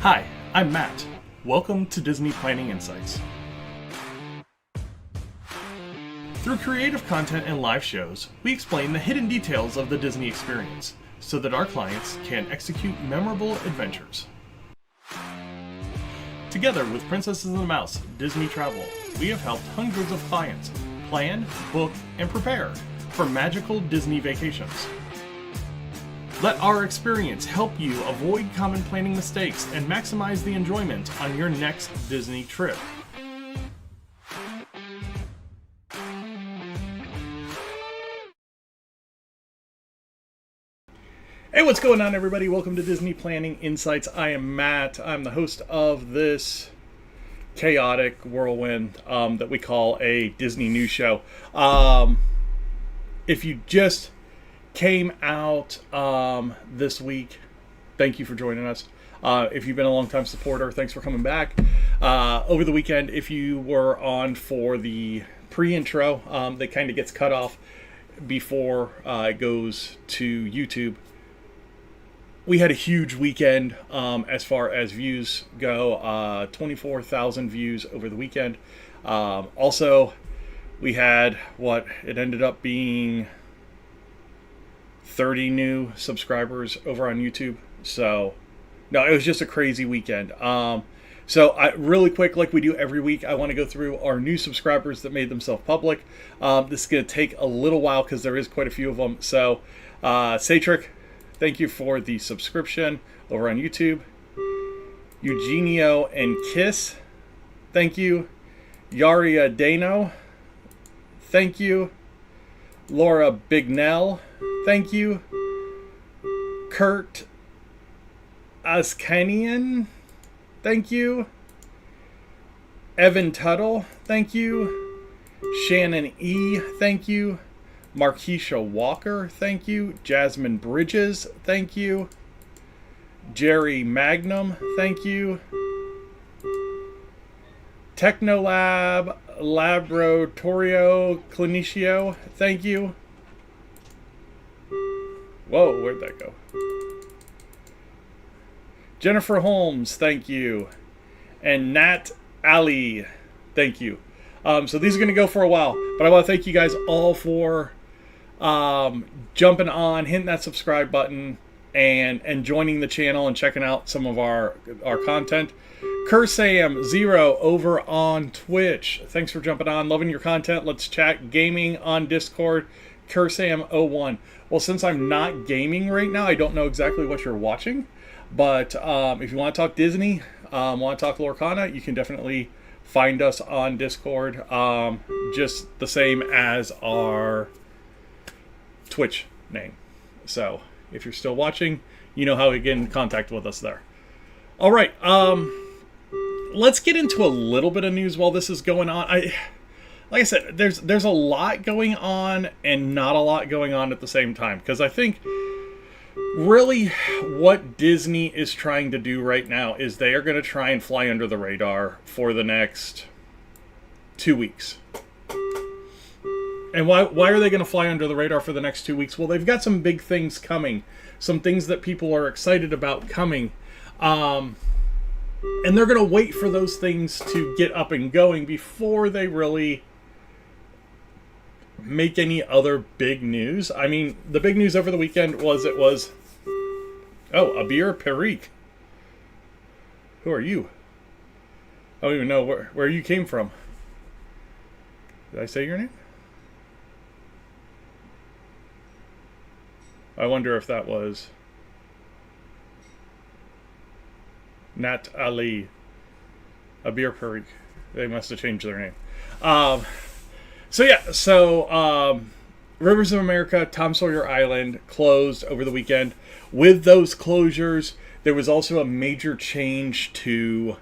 Hi, I'm Matt. Welcome to Disney Planning Insights. Through creative content and live shows, we explain the hidden details of the Disney experience so that our clients can execute memorable adventures. Together with Princesses and the Mouse Disney Travel, we have helped hundreds of clients plan, book, and prepare for magical Disney vacations. Let our experience help you avoid common planning mistakes and maximize the enjoyment on your next Disney trip. Hey, what's going on, everybody? Welcome to Disney Planning Insights. I am Matt. I'm the host of this chaotic whirlwind that we call a Disney news show. If you just came out this week, thank you for joining us. If you've been a long-time supporter, thanks for coming back. Over the weekend, if you were on for the pre-intro that kind of gets cut off before it goes to YouTube, we had a huge weekend as far as views go, 24,000 views over the weekend. Also, we had it ended up being 30 new subscribers over on YouTube. So, no, it was just a crazy weekend. Really quick, like we do every week, I want to go through our new subscribers that made themselves public. This is going to take a little while because there is quite a few of them. So, Satric, thank you for the subscription over on YouTube. Eugenio and Kiss, thank you. Yaria Dano, thank you. Laura Bignell, thank you. Kurt Askanian, thank you. Evan Tuttle, thank you. Shannon E, thank you. Markeisha Walker, thank you. Jasmine Bridges, thank you. Jerry Magnum, thank you. Technolab Laboratorio Clinicio, thank you. Whoa, where'd that go? Jennifer Holmes, thank you. And Nat Ali, thank you. So these are going to go for a while, but I want to thank you guys all for jumping on, hitting that subscribe button, and joining the channel and checking out some of our content. Kursam0 over on Twitch, thanks for jumping on, loving your content. Let's chat gaming on Discord. Kursam01. Well, since I'm not gaming right now, I don't know exactly what you're watching, but if you want to talk Disney, want to talk Lorcana, you can definitely find us on Discord, just the same as our Twitch name. So if you're still watching, you know how to get in contact with us there. All right, let's get into a little bit of news while this is going on. Like I said, there's a lot going on and not a lot going on at the same time, because I think really what Disney is trying to do right now is they are going to try and fly under the radar for the next 2 weeks. And why are they going to fly under the radar for the next 2 weeks? Well, they've got some big things coming, some things that people are excited about coming. And they're going to wait for those things to get up and going before they really make any other big news. I mean, the big news over the weekend was Abir Parikh. Who are you? I don't even know where you came from. Did I say your name? I wonder if that was Nat Ali. Abir Parikh. They must have changed their name. Rivers of America, Tom Sawyer Island closed over the weekend. With those closures, there was also a major change to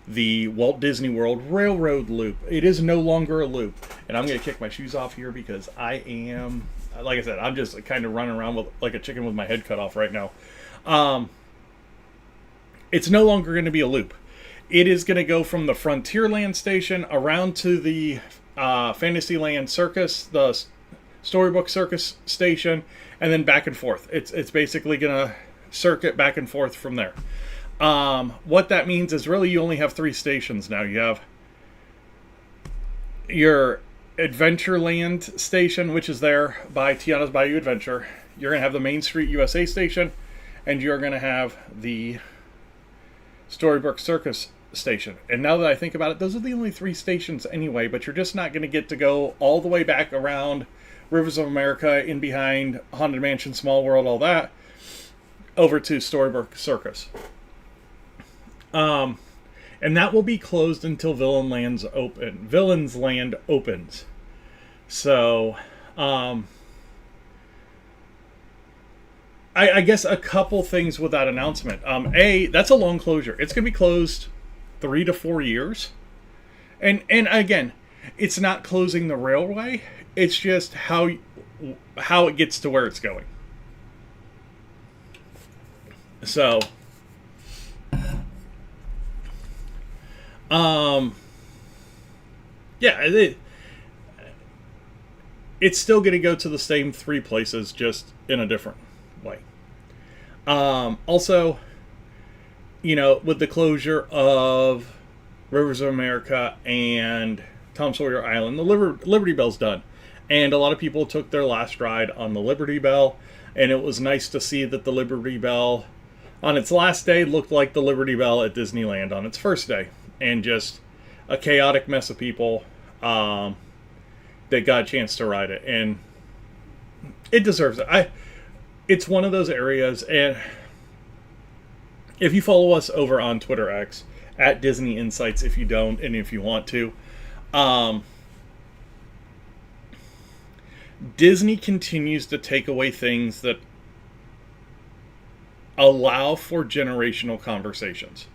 the Walt Disney World Railroad Loop. It is no longer a loop. And I'm going to kick my shoes off here because I am, like I said, I'm just kind of running around like a chicken with my head cut off right now. It's no longer going to be a loop. It is going to go from the Frontierland station around to the Fantasyland Circus, the Storybook Circus station, and then back and forth. It's basically going to circuit back and forth from there. What that means is really you only have 3 stations now. You have your Adventureland station, which is there by Tiana's Bayou Adventure. You're going to have the Main Street USA station, and you're going to have the Storybook Circus station. And now that I think about it, those are the only 3 stations anyway, but you're just not going to get to go all the way back around Rivers of America, in behind Haunted Mansion, Small World, all that, over to Storybook Circus. And that will be closed until Villains Land opens. So, I guess a couple things with that announcement. That's a long closure. It's going to be closed 3 to 4 years. And again, it's not closing the railway. It's just how it gets to where it's going. So, yeah, it's still going to go to the same 3 places, just in a different way. Also, with the closure of Rivers of America and Tom Sawyer Island, the Liberty Bell's done. And a lot of people took their last ride on the Liberty Bell, and it was nice to see that the Liberty Bell, on its last day, looked like the Liberty Bell at Disneyland on its first day. And just a chaotic mess of people that got a chance to ride it. And it deserves it. It's one of those areas, and if you follow us over on Twitter X, at Disney Insights, if you don't, and if you want to, Disney continues to take away things that allow for generational conversations.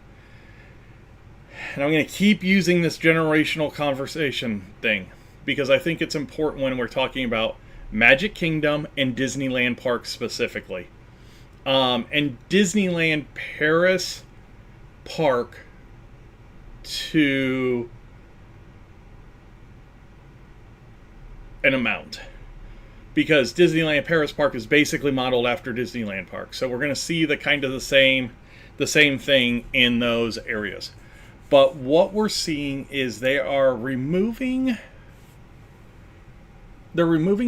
And I'm going to keep using this generational conversation thing because I think it's important when we're talking about Magic Kingdom and Disneyland Park specifically. And Disneyland Paris Park to an amount. Because Disneyland Paris Park is basically modeled after Disneyland Park. So we're going to see the same thing in those areas. But what we're seeing is they're removing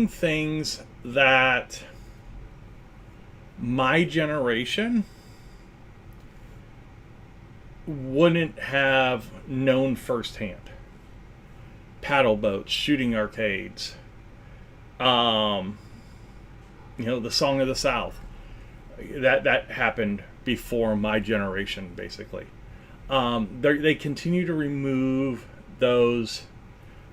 things that my generation wouldn't have known firsthand. Paddle boats, shooting arcades, the Song of the South. That happened before my generation, basically. They continue to remove those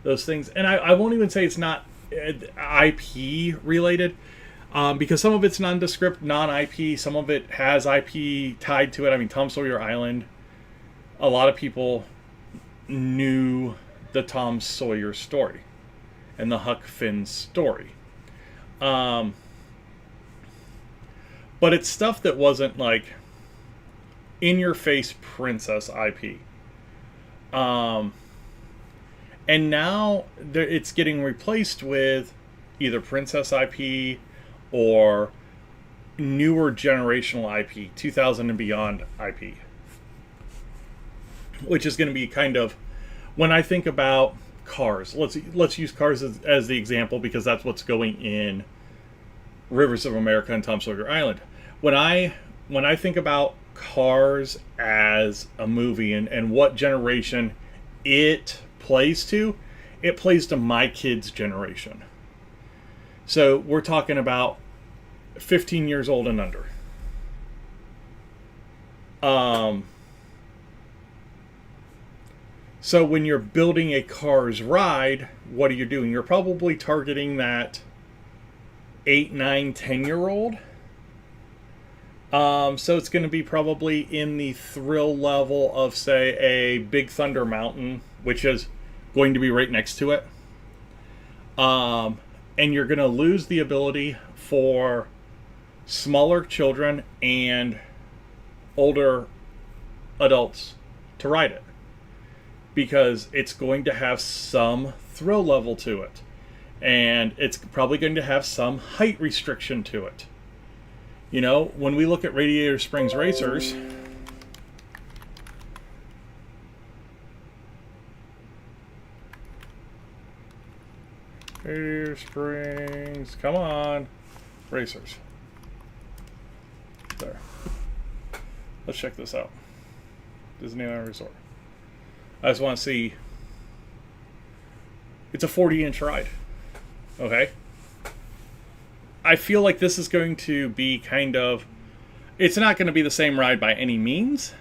things, and I won't even say it's not IP related, because some of it's nondescript, non-IP. Some of it has IP tied to it. I mean, Tom Sawyer Island. A lot of people knew the Tom Sawyer story and the Huck Finn story. But it's stuff that wasn't like in-your-face princess IP. And now it's getting replaced with either princess IP or newer generational IP, 2000 and beyond IP. Which is going to be kind of, when I think about Cars, let's use Cars as the example because that's what's going in Rivers of America and Tom Sawyer Island. When I think about Cars as a movie and what generation it plays to my kids' generation. So we're talking about 15 years old and under. So when you're building a Cars ride, what are you doing? You're probably targeting that 8, 9, 10-year-old. So it's going to be probably in the thrill level of, say, a Big Thunder Mountain, which is going to be right next to it. And you're going to lose the ability for smaller children and older adults to ride it. Because it's going to have some thrill level to it. And it's probably going to have some height restriction to it. When we look at Radiator Springs Racers, Radiator Springs. Come on. Racers. There. Let's check this out. Disneyland Resort. I just want to see. It's a 40-inch ride. Okay. I feel like this is going to be kind of... It's not going to be the same ride by any means.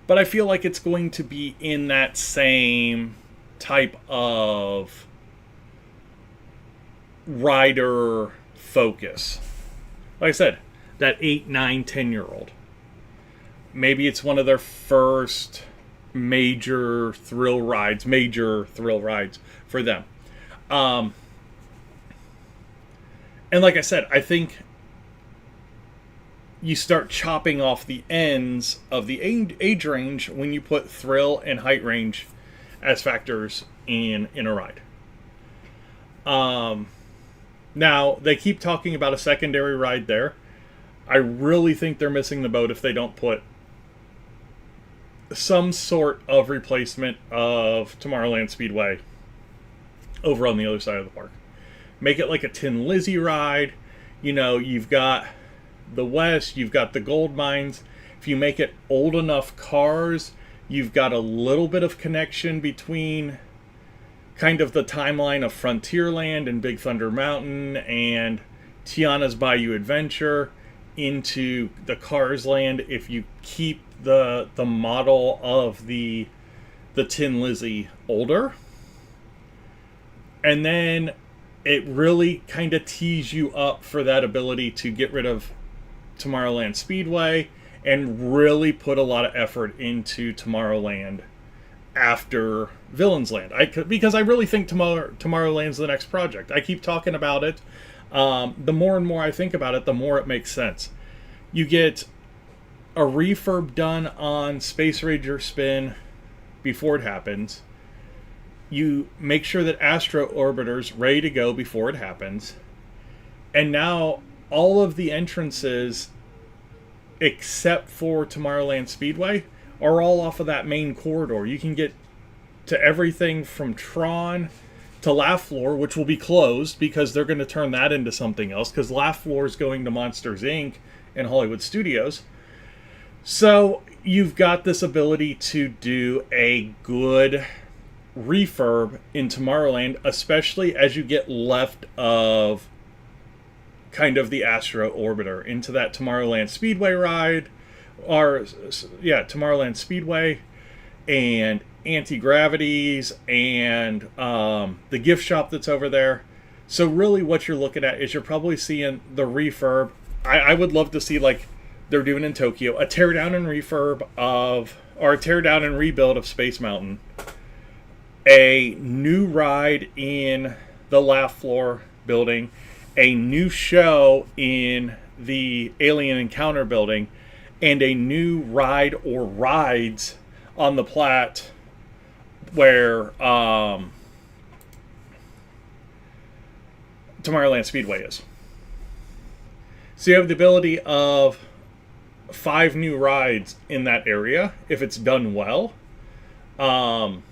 But I feel like it's going to be in that same type of rider focus. Like I said, that 8, 9, 10-year-old. Maybe it's one of their first major thrill rides for them. And like I said, I think you start chopping off the ends of the age range when you put thrill and height range as factors in a ride. Now, they keep talking about a secondary ride there. I really think they're missing the boat if they don't put some sort of replacement of Tomorrowland Speedway over on the other side of the park. Make it like a Tin Lizzy ride. You know, you've got the West, you've got the gold mines. If you make it old enough cars, you've got a little bit of connection between kind of the timeline of Frontierland and Big Thunder Mountain and Tiana's Bayou Adventure into the Cars Land if you keep the model of the Tin Lizzy older. And then it really kind of tees you up for that ability to get rid of Tomorrowland Speedway and really put a lot of effort into Tomorrowland after Villains Land. Because I really think Tomorrowland's the next project. I keep talking about it. The more and more I think about it, the more it makes sense. You get a refurb done on Space Ranger Spin before it happens. You make sure that Astro Orbiter's ready to go before it happens. And now all of the entrances, except for Tomorrowland Speedway, are all off of that main corridor. You can get to everything from Tron to Laugh Floor, which will be closed because they're going to turn that into something else, because Laugh Floor is going to Monsters, Inc. and Hollywood Studios. So you've got this ability to do a good refurb in Tomorrowland, especially as you get left of kind of the Astro Orbiter into that Tomorrowland Speedway ride, Tomorrowland Speedway and Anti-Gravities and the gift shop that's over there. So really what you're looking at is you're probably seeing the refurb. I would love to see, like they're doing in Tokyo, a teardown and rebuild of Space Mountain, a new ride in the Laugh Floor building, a new show in the Alien Encounter building, and a new ride or rides on the Platte where Tomorrowland Speedway is. So you have the ability of 5 new rides in that area if it's done well. And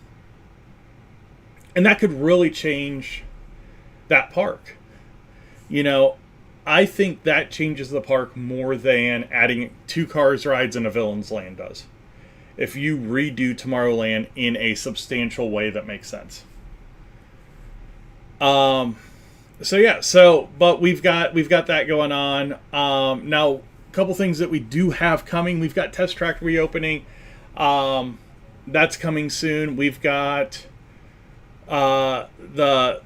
that could really change that park. You know, I think that changes the park more than adding 2 Cars rides and a Villains Land does. If you redo Tomorrowland in a substantial way that makes sense. But we've got that going on. Now, a couple things that we do have coming. We've got Test Track reopening. That's coming soon. We've got the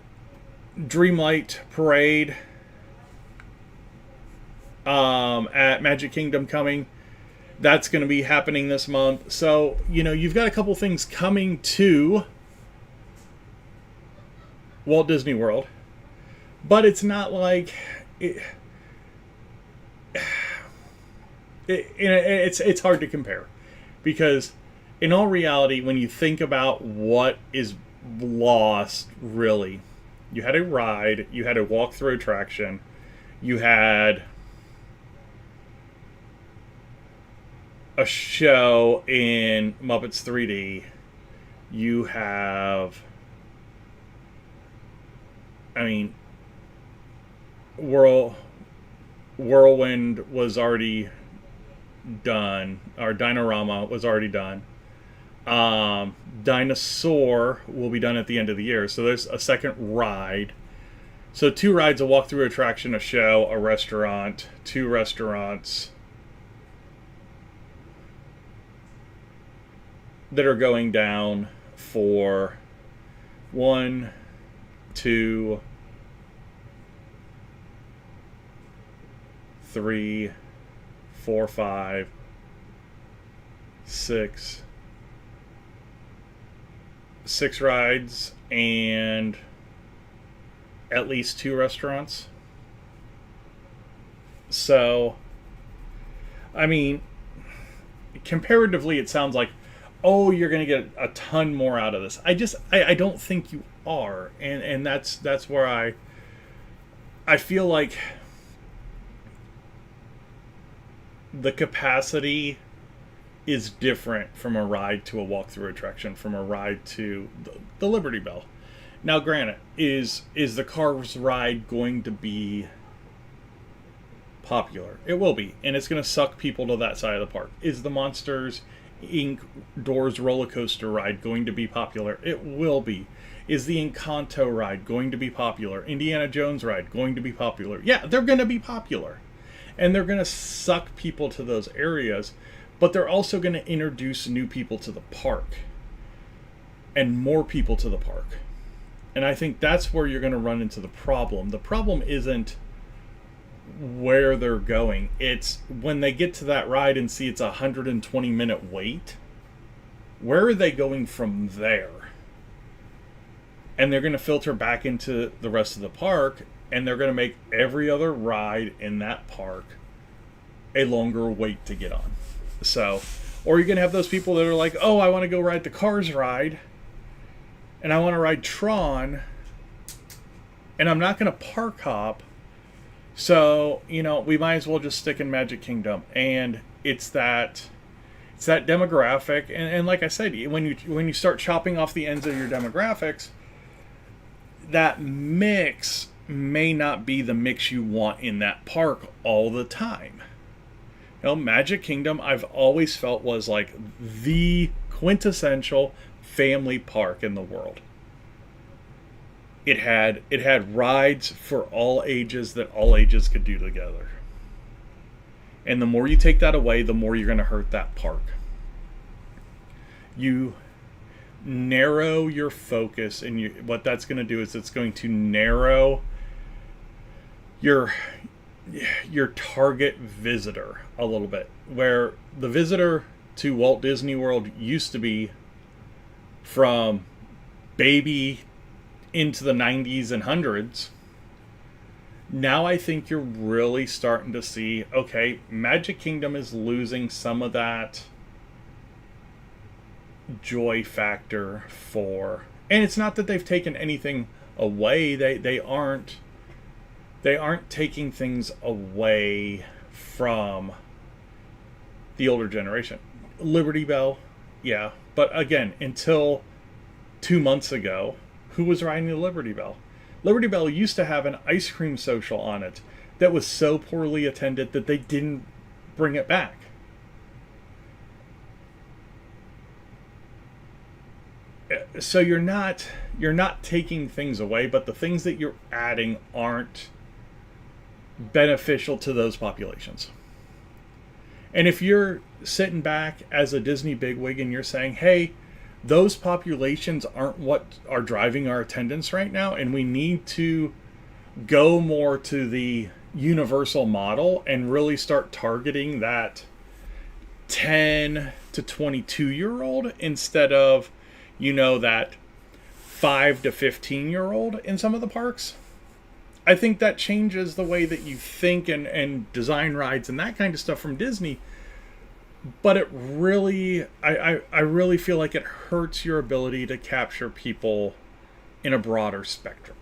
Dreamlight Parade at Magic Kingdom coming. That's going to be happening this month. So, you know, you've got a couple things coming to Walt Disney World. But it's not like... It's hard to compare. Because, in all reality, when you think about what is lost, really, you had a ride, you had a walk-through attraction, you had a show in Muppets 3D, you have I mean, Whirlwind was already done, or Dinorama was already done. Dinosaur will be done at the end of the year. So there's a second ride. So 2 rides, a walkthrough attraction, a show, a restaurant, 2 restaurants that are going down for 1, 2, 3, 4, 5, 6 rides and at least 2 restaurants. So, I mean, comparatively, it sounds like, oh, you're going to get a ton more out of this. I don't think you are, and that's where I feel like the capacity is different from a ride to a walkthrough attraction, from a ride to the Liberty Bell. Now, granted, is the Cars ride going to be popular? It will be, and it's going to suck people to that side of the park. Is the Monsters Inc. Doors roller coaster ride going to be popular? It will be. Is the Encanto ride going to be popular? Indiana Jones ride going to be popular? Yeah, they're going to be popular. And they're going to suck people to those areas, but they're also going to introduce new people to the park and more people to the park. And I think that's where you're going to run into the problem. The problem isn't where they're going. It's when they get to that ride and see it's a 120-minute wait, where are they going from there? And they're going to filter back into the rest of the park, and they're going to make every other ride in that park a longer wait to get on. So, or you're going to have those people that are like, oh, I want to go ride the Cars ride, and I want to ride Tron, and I'm not going to park hop, so, we might as well just stick in Magic Kingdom. And it's that demographic, and like I said, when you start chopping off the ends of your demographics, that mix may not be the mix you want in that park all the time. Magic Kingdom, I've always felt, was like the quintessential family park in the world. It had rides for all ages that all ages could do together. And the more you take that away, the more you're going to hurt that park. You narrow your focus, and what that's going to do is it's going to narrow your target visitor a little bit, where the visitor to Walt Disney World used to be from baby into the 90s and 100s. Now I think you're really starting to see, okay, Magic Kingdom is losing some of that joy factor and it's not that they've taken anything away. They aren't taking things away from the older generation. Liberty Bell, yeah, but again, until 2 months ago, who was riding the Liberty Bell? Liberty Bell used to have an ice cream social on it that was so poorly attended that they didn't bring it back. So you're not taking things away, but the things that you're adding aren't beneficial to those populations. And if you're sitting back as a Disney bigwig and you're saying, hey, those populations aren't what are driving our attendance right now, and we need to go more to the universal model and really start targeting that 10 to 22-year-old instead of, that 5 to 15-year-old in some of the parks. I think that changes the way that you think and design rides and that kind of stuff from Disney. But it really, I really feel like it hurts your ability to capture people in a broader spectrum.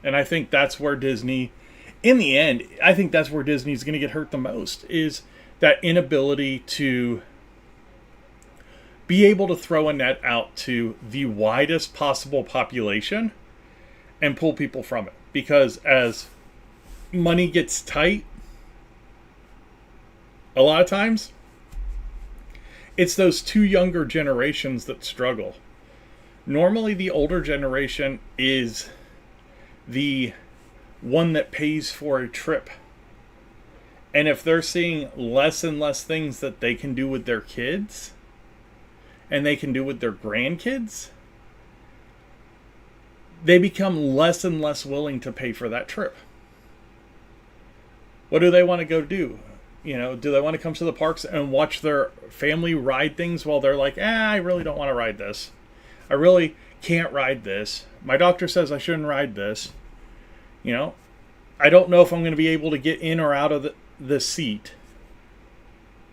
And I think that's where Disney, in the end, I think that's where Disney's going to get hurt the most, is that inability to be able to throw a net out to the widest possible population and pull people from it. Because as money gets tight, a lot of times, it's those two younger generations that struggle. Normally, the older generation is the one that pays for a trip. And if they're seeing less and less things that they can do with their kids, and they can do with their grandkids, they become less and less willing to pay for that trip. What do they want to go do? You know, do they want to come to the parks and watch their family ride things while they're like, I really don't want to ride this. I really can't ride this. My doctor says I shouldn't ride this. You know, I don't know if I'm going to be able to get in or out of the seat.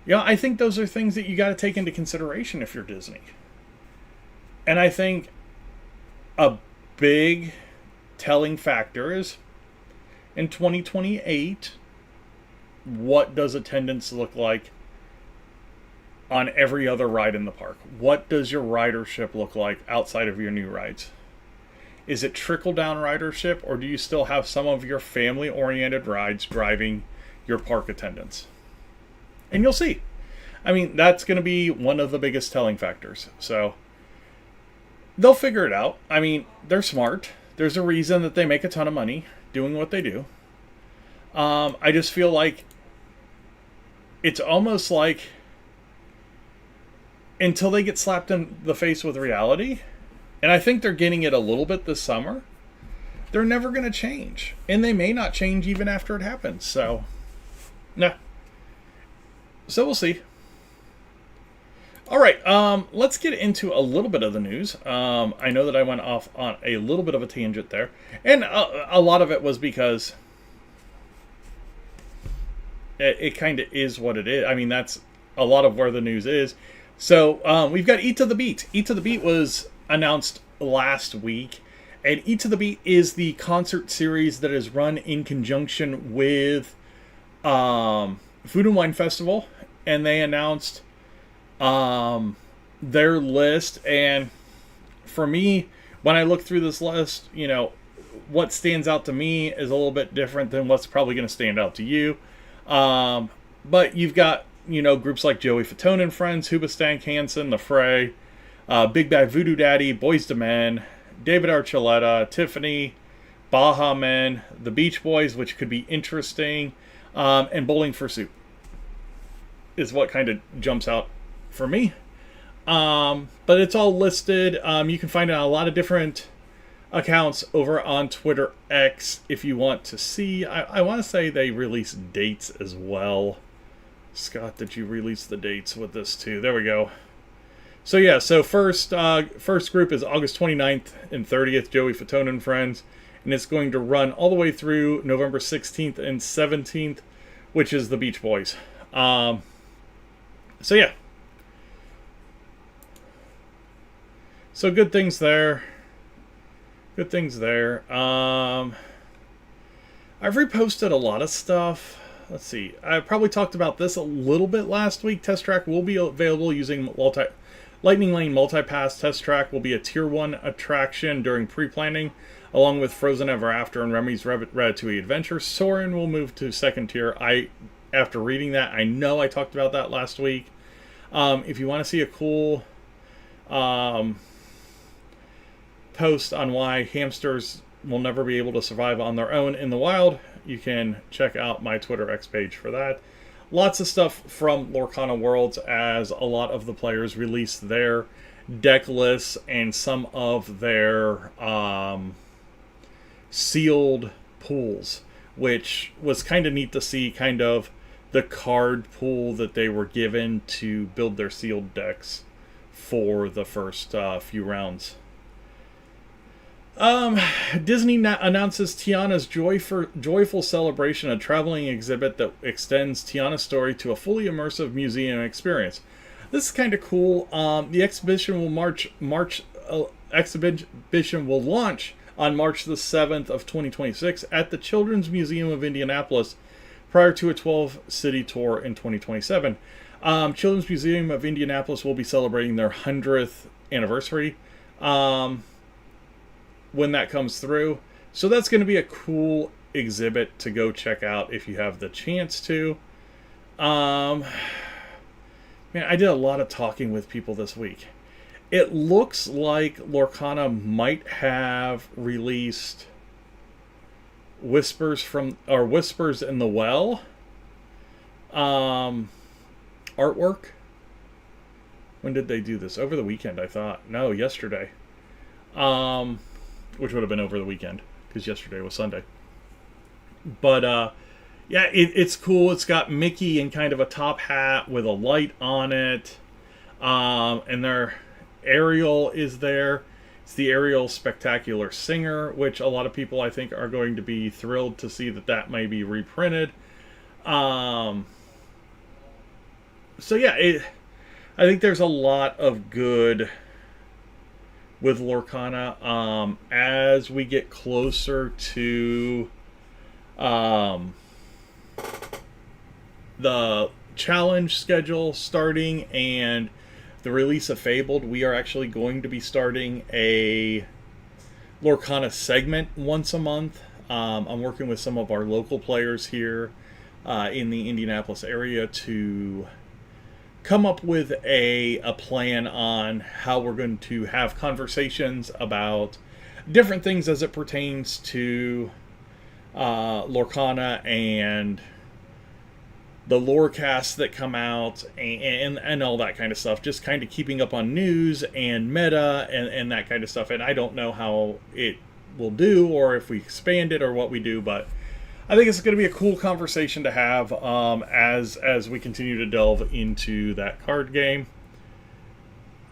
You know, I think those are things that you got to take into consideration if you're Disney. And I think a big telling factor is in 2028, what does attendance look like on every other ride in the park? What does your ridership look like outside of your new rides? Is it trickle-down ridership, or do you still have some of your family-oriented rides driving your park attendance? And you'll see. I mean, that's going to be one of the biggest telling factors. So they'll figure it out. I mean, they're smart. There's a reason that they make a ton of money doing what they do. I just feel like it's almost like until they get slapped in the face with reality, and I think they're getting it a little bit this summer, they're never going to change. And they may not change even after it happens. So, nah. So we'll see. All right, let's get into a little bit of the news. I know that I went off on a little bit of a tangent there. And a lot of it was because it kind of is what it is. I mean, that's a lot of where the news is. So we've got Eat to the Beat. Eat to the Beat was announced last week. And Eat to the Beat is the concert series that is run in conjunction with Food and Wine Festival. And they announced their list. And for me, when I look through this list, you know, what stands out to me is a little bit different than what's probably going to stand out to you. But you've got, you know, groups like Joey Fatone and Friends, Hoobastank Hansen, The Fray, Big Bad Voodoo Daddy, Boyz II Men, David Archuleta, Tiffany, Baha Men, The Beach Boys, which could be interesting, and Bowling for Soup is what kind of jumps out for me. But it's all listed. You can find it on a lot of different accounts over on Twitter X if you want to see. I want to say they release dates as well. Scott, did you release the dates with this too? There we go. So yeah, so first group is August 29th and 30th, Joey Fatone and Friends. And it's going to run all the way through November 16th and 17th, which is the Beach Boys. So yeah. So good things there. Good things there. I've reposted a lot of stuff. Let's see. I probably talked about this a little bit last week. Test Track will be available using Lightning Lane Multipass. Test Track will be a Tier 1 attraction during pre-planning, along with Frozen Ever After and Remy's Ratatouille Adventure. Soarin' will move to second tier. After reading that, I know I talked about that last week. If you want to see a cool post on why hamsters will never be able to survive on their own in the wild, you can check out my Twitter X page for that. Lots of stuff from Lorcana Worlds as a lot of the players release their deck lists and some of their sealed pools, which was kind of neat to see, kind of the card pool that they were given to build their sealed decks for the first few rounds. Disney announces Tiana's Joyful Celebration, a traveling exhibit that extends Tiana's story to a fully immersive museum experience. This is kind of cool. The exhibition will launch on March the 7th of 2026 at the Children's Museum of Indianapolis, prior to a 12-city tour in 2027. Children's Museum of Indianapolis will be celebrating their 100th anniversary when that comes through. So that's going to be a cool exhibit to go check out if you have the chance to. Man, I did a lot of talking with people this week. It looks like Lorcana might have released Whispers in the Well artwork. When did they do this? Over the weekend, I thought. No, yesterday. Which would have been over the weekend, because yesterday was Sunday. But, yeah, it's cool. It's got Mickey in kind of a top hat with a light on it. And their Ariel is there. It's the Ariel Spectacular Singer, which a lot of people, I think, are going to be thrilled to see that may be reprinted. So, yeah, I think there's a lot of good with Lorcana. As we get closer to the challenge schedule starting and the release of Fabled, we are actually going to be starting a Lorcana segment once a month. I'm working with some of our local players here in the Indianapolis area to come up with a plan on how we're going to have conversations about different things as it pertains to Lorcana and the lore casts that come out and all that kind of stuff. Just kind of keeping up on news and meta and that kind of stuff. And I don't know how it will do or if we expand it or what we do, but I think it's going to be a cool conversation to have as we continue to delve into that card game.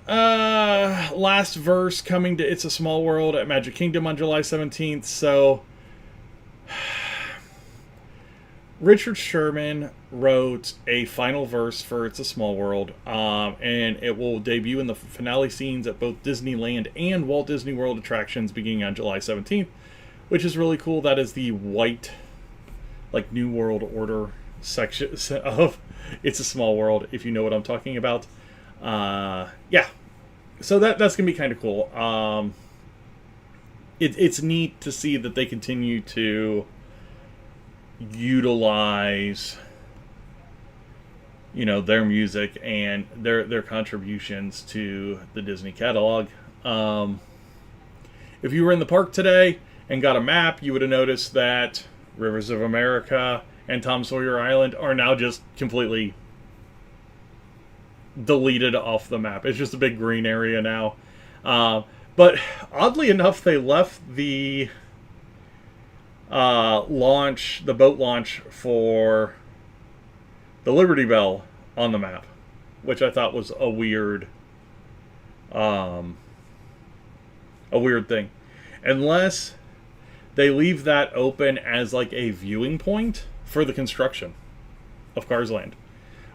Last verse coming to It's a Small World at Magic Kingdom on July 17th. So Richard Sherman wrote a final verse for It's a Small World, and it will debut in the finale scenes at both Disneyland and Walt Disney World attractions beginning on July 17th, which is really cool. That is the white, like, New World Order section of It's a Small World, if you know what I'm talking about. Yeah, so that's going to be kind of cool. It's neat to see that they continue to utilize, you know, their music and their contributions to the Disney catalog. If you were in the park today and got a map, you would have noticed that Rivers of America and Tom Sawyer Island are now just completely deleted off the map. It's just a big green area now. But oddly enough, they left the boat launch for the Liberty Bell on the map, which I thought was a weird thing. Unless they leave that open as like a viewing point for the construction of Cars Land,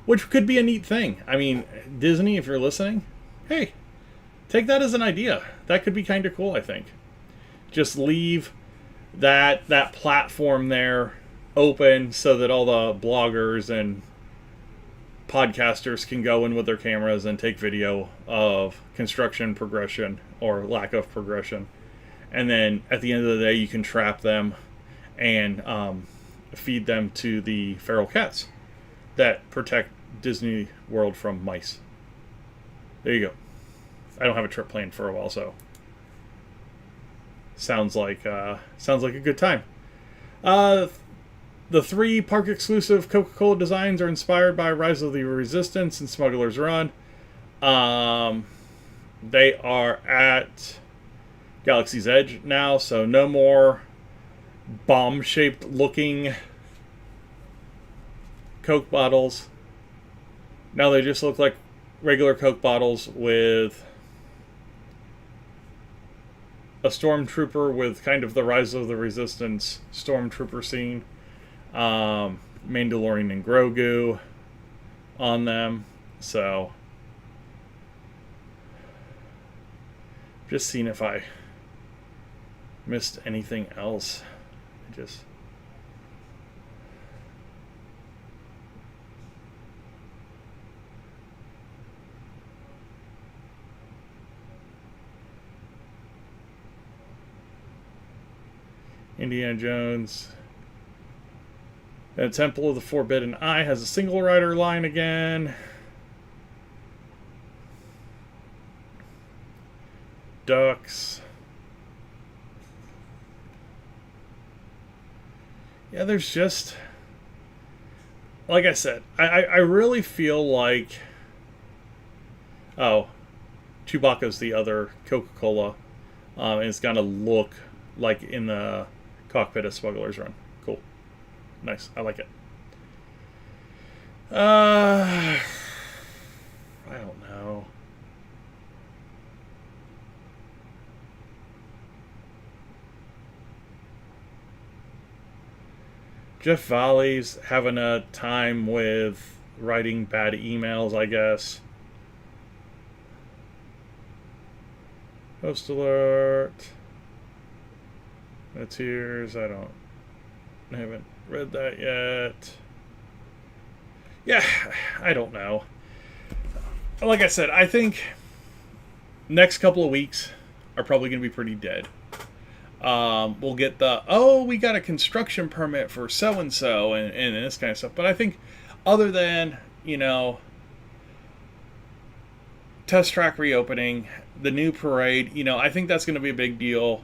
which could be a neat thing. I mean, Disney, if you're listening, hey, take that as an idea. That could be kind of cool, I think. Just leave that platform there open so that all the bloggers and podcasters can go in with their cameras and take video of construction progression or lack of progression. And then at the end of the day, you can trap them and feed them to the feral cats that protect Disney World from mice. There you go. I don't have a trip planned for a while, so sounds like a good time. The 3 park exclusive Coca-Cola designs are inspired by Rise of the Resistance and Smuggler's Run. They are at Galaxy's Edge now, so no more bomb-shaped looking Coke bottles. Now they just look like regular Coke bottles with a stormtrooper with kind of the Rise of the Resistance stormtrooper scene. Mandalorian and Grogu on them. So just seeing if I missed anything else. Indiana Jones. The Temple of the Forbidden Eye has a single rider line again. Ducks. Yeah, there's just... Like I said, I really feel like... Oh, Chewbacca's the other Coca-Cola. And it's going to look like in the cockpit of Smuggler's Run. Cool. Nice. I like it. I don't know. Jeff Volley's having a time with writing bad emails, I guess. Post alert. No tears. I haven't read that yet. Yeah, I don't know. Like I said, I think next couple of weeks are probably going to be pretty dead. We'll get we got a construction permit for so-and-so and this kind of stuff. But I think other than, Test Track reopening, the new parade, I think that's going to be a big deal.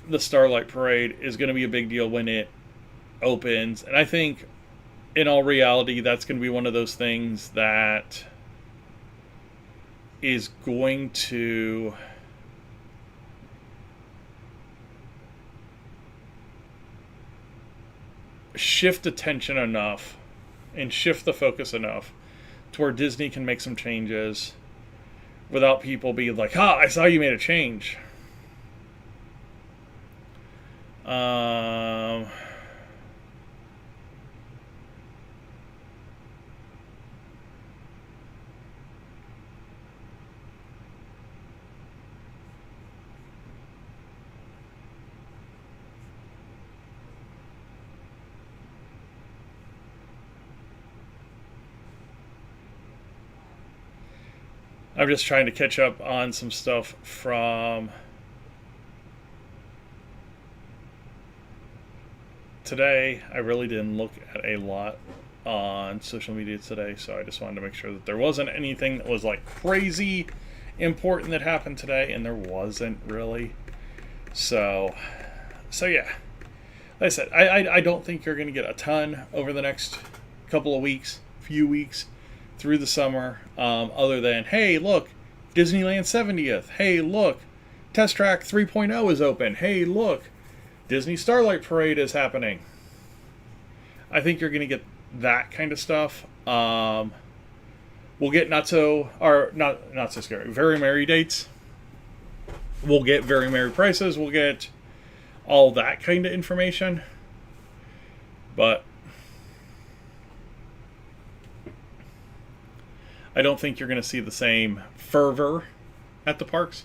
The Starlight Parade is going to be a big deal when it opens. And I think, in all reality, that's going to be one of those things that is going to shift attention enough and shift the focus enough to where Disney can make some changes without people being like, I saw you made a change. I'm just trying to catch up on some stuff from today. I really didn't look at a lot on social media today, so I just wanted to make sure that there wasn't anything that was like crazy important that happened today, and there wasn't really. So yeah. Like I said, I don't think you're going to get a ton over the next few weeks through the summer, other than, hey, look, Disneyland 70th. Hey, look, Test Track 3.0 is open. Hey, look, Disney Starlight Parade is happening. I think you're going to get that kind of stuff. We'll get not so scary, Very Merry dates. We'll get Very Merry prices. We'll get all that kind of information. But I don't think you're going to see the same fervor at the parks.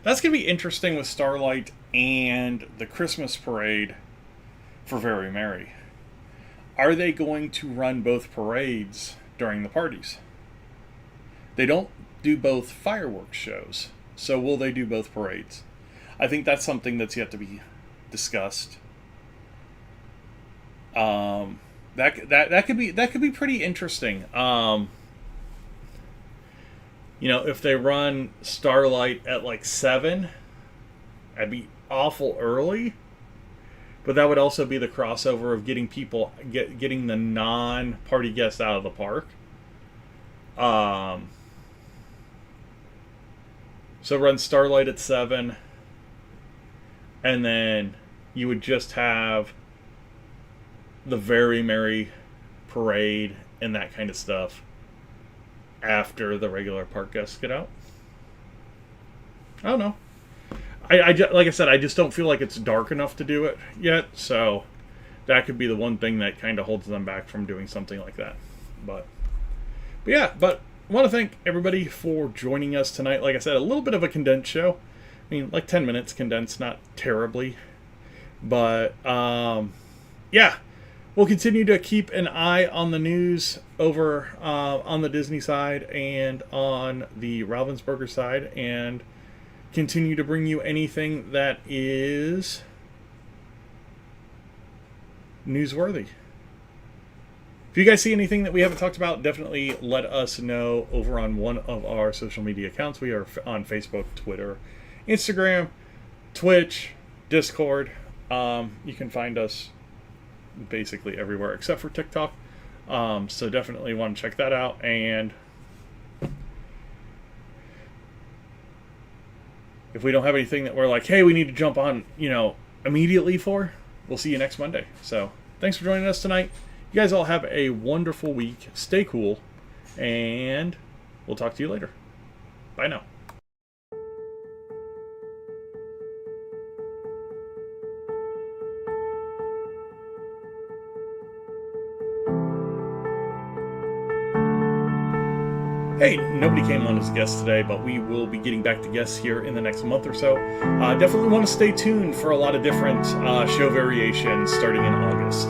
That's going to be interesting with Starlight and the Christmas parade for Very Merry. Are they going to run both parades during the parties? They don't do both fireworks shows, so will they do both parades? I think that's something that's yet to be discussed. That could be pretty interesting. If they run Starlight at like 7, that'd be awful early. But that would also be the crossover of getting people, getting the non-party guests out of the park. So run Starlight at 7. And then you would just have the Very Merry parade and that kind of stuff after the regular park guests get out. I don't know. Like I said, I just don't feel like it's dark enough to do it yet, so that could be the one thing that kind of holds them back from doing something like that. But I want to thank everybody for joining us tonight. Like I said, a little bit of a condensed show. I mean, like 10 minutes condensed, not terribly. But, yeah. We'll continue to keep an eye on the news over on the Disney side and on the Ravensburger side. And continue to bring you anything that is newsworthy. If you guys see anything that we haven't talked about, definitely let us know over on one of our social media accounts. We are on Facebook, Twitter, Instagram, Twitch, Discord. You can find us basically everywhere except for TikTok. So definitely want to check that out. And if we don't have anything that we're like, hey, we need to jump on, immediately for, we'll see you next Monday. So thanks for joining us tonight. You guys all have a wonderful week. Stay cool. And we'll talk to you later. Bye now. Hey, nobody came on as a guest today, but we will be getting back to guests here in the next month or so. Definitely want to stay tuned for a lot of different show variations starting in August.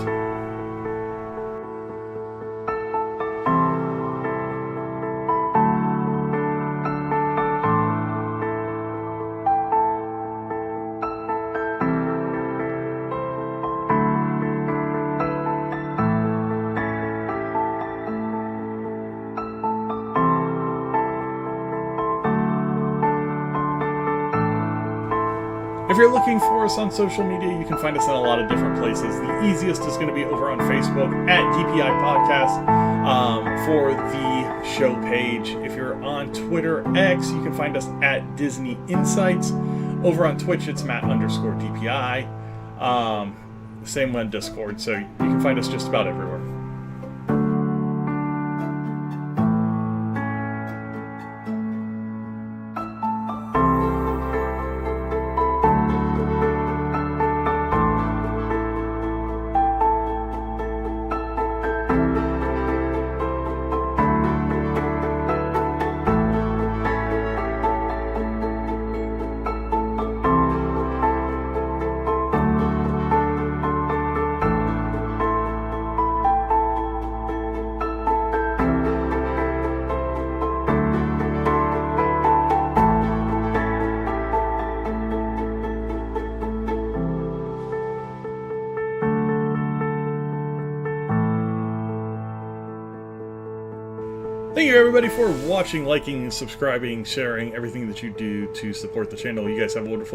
If you're looking for us on social media, you can find us in a lot of different places. The easiest is going to be over on Facebook at DPI Podcast for the show page. If you're on Twitter X, you can find us at Disney Insights. Over on Twitch, it's Matt_DPI. Same on Discord, so you can find us just about everywhere. Thank you everybody for watching, liking, subscribing, sharing, everything that you do to support the channel. You guys have a wonderful week.